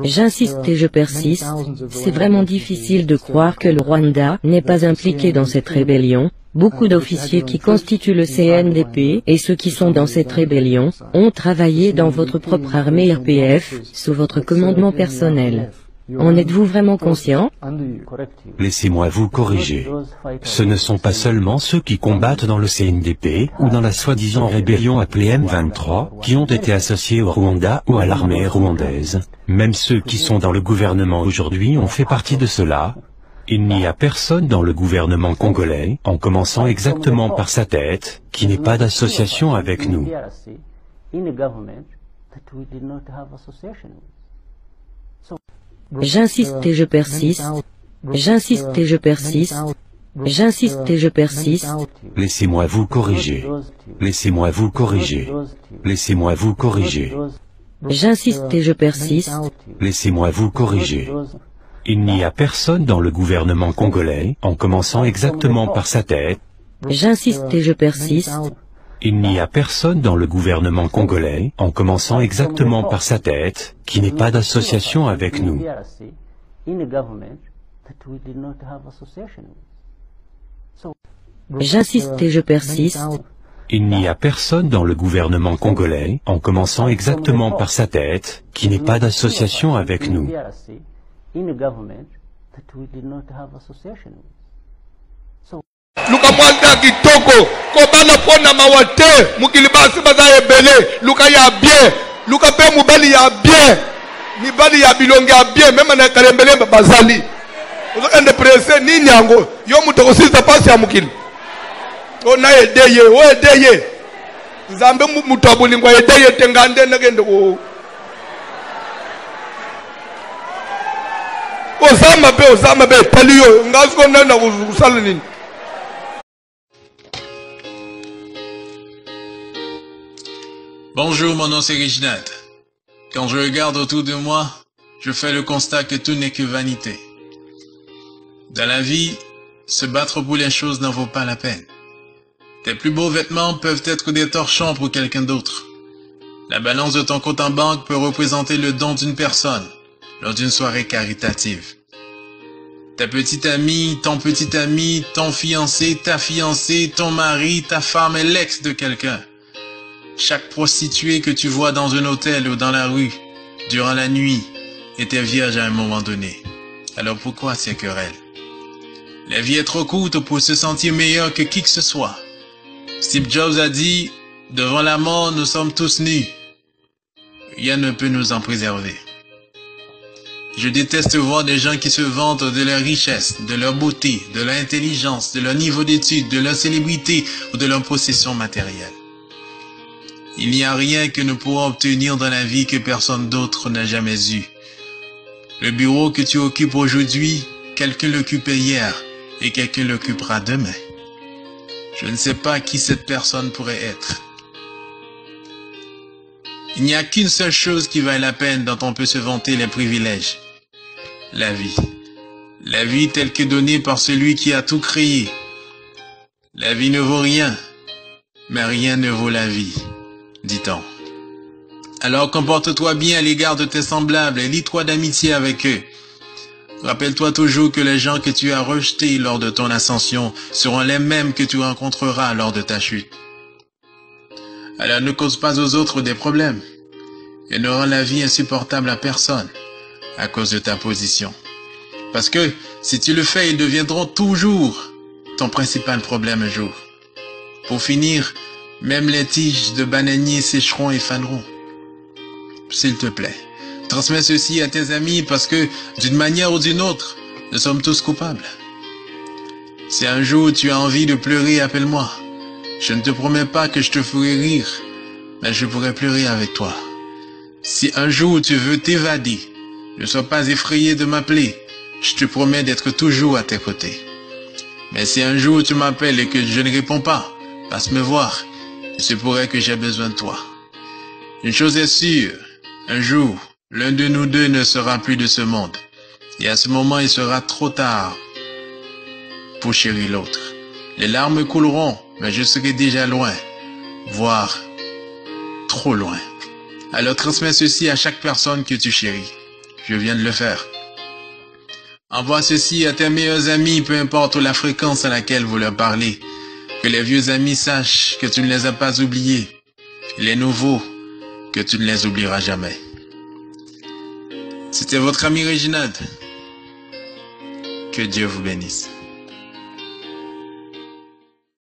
J'insiste et je persiste, c'est vraiment difficile de croire que le Rwanda n'est pas impliqué dans cette rébellion. Beaucoup d'officiers qui constituent le CNDP et ceux qui sont dans cette rébellion ont travaillé dans votre propre armée RPF, sous votre commandement personnel. En êtes-vous vraiment conscient? Laissez-moi vous corriger. Ce ne sont pas seulement ceux qui combattent dans le CNDP ou dans la soi-disant rébellion appelée M23 qui ont été associés au Rwanda ou à l'armée rwandaise. Même ceux qui sont dans le gouvernement aujourd'hui ont fait partie de cela. Il n'y a personne dans le gouvernement congolais, en commençant exactement par sa tête, qui n'ait pas d'association avec nous. J'insiste et je persiste. J'insiste et je persiste. J'insiste et je persiste. Laissez-moi vous corriger. Laissez-moi vous corriger. Laissez-moi vous corriger. J'insiste et je persiste. Laissez-moi vous corriger. Il n'y a personne dans le gouvernement congolais, en commençant exactement par sa tête. J'insiste et je persiste. Il n'y a personne dans le gouvernement congolais, en commençant exactement par sa tête, qui n'ait pas d'association avec nous. J'insiste et je persiste. Il n'y a personne dans le gouvernement congolais, en commençant exactement par sa tête, qui n'ait pas d'association avec nous. Luka mwanda kitoko kobana pona mawate mukilibasi baza ebele luka ya bien luka pe mubali ya bien mibali ya bilonge ya bien meme na kalembele bazali uzokende presse nini yango yo mutokosisa pasi ya mukili ona edeye o edeye nzambe mutabulingwa edeye tengande nagende ko ozama be taliyo ngaziko nana kusala nini. Bonjour, mon nom c'est Reginald. Quand je regarde autour de moi, je fais le constat que tout n'est que vanité. Dans la vie, se battre pour les choses n'en vaut pas la peine. Tes plus beaux vêtements peuvent être des torchons pour quelqu'un d'autre. La balance de ton compte en banque peut représenter le don d'une personne lors d'une soirée caritative. Ta petite amie, ton fiancé, ta fiancée, ton mari, ta femme est l'ex de quelqu'un. Chaque prostituée que tu vois dans un hôtel ou dans la rue, durant la nuit, était vierge à un moment donné. Alors pourquoi ces querelles? La vie est trop courte pour se sentir meilleur que qui que ce soit. Steve Jobs a dit, devant la mort, nous sommes tous nus. Rien ne peut nous en préserver. Je déteste voir des gens qui se vantent de leur richesse, de leur beauté, de leur intelligence, de leur niveau d'études, de leur célébrité ou de leur possession matérielle. Il n'y a rien que nous pourrons obtenir dans la vie que personne d'autre n'a jamais eu. Le bureau que tu occupes aujourd'hui, quelqu'un l'occupait hier et quelqu'un l'occupera demain. Je ne sais pas qui cette personne pourrait être. Il n'y a qu'une seule chose qui vaille la peine dont on peut se vanter les privilèges. La vie. La vie telle que donnée par celui qui a tout créé. La vie ne vaut rien, mais rien ne vaut la vie, dit-on. Alors comporte-toi bien à l'égard de tes semblables et lie-toi d'amitié avec eux. Rappelle-toi toujours que les gens que tu as rejetés lors de ton ascension seront les mêmes que tu rencontreras lors de ta chute. Alors ne cause pas aux autres des problèmes et ne rends la vie insupportable à personne à cause de ta position. Parce que si tu le fais, ils deviendront toujours ton principal problème un jour. Pour finir, même les tiges de bananier sécheront et faneront. S'il te plaît, transmets ceci à tes amis parce que, d'une manière ou d'une autre, nous sommes tous coupables. Si un jour tu as envie de pleurer, appelle-moi. Je ne te promets pas que je te ferai rire, mais je pourrai pleurer avec toi. Si un jour tu veux t'évader, ne sois pas effrayé de m'appeler. Je te promets d'être toujours à tes côtés. Mais si un jour tu m'appelles et que je ne réponds pas, passe me voir. Il se pourrait que j'ai besoin de toi. Une chose est sûre, un jour, l'un de nous deux ne sera plus de ce monde. Et à ce moment, il sera trop tard pour chérir l'autre. Les larmes couleront, mais je serai déjà loin, voire trop loin. Alors transmets ceci à chaque personne que tu chéris. Je viens de le faire. Envoie ceci à tes meilleurs amis, peu importe la fréquence à laquelle vous leur parlez. Que les vieux amis sachent que tu ne les as pas oubliés. Et les nouveaux, que tu ne les oublieras jamais. C'était votre ami Réginald. Que Dieu vous bénisse.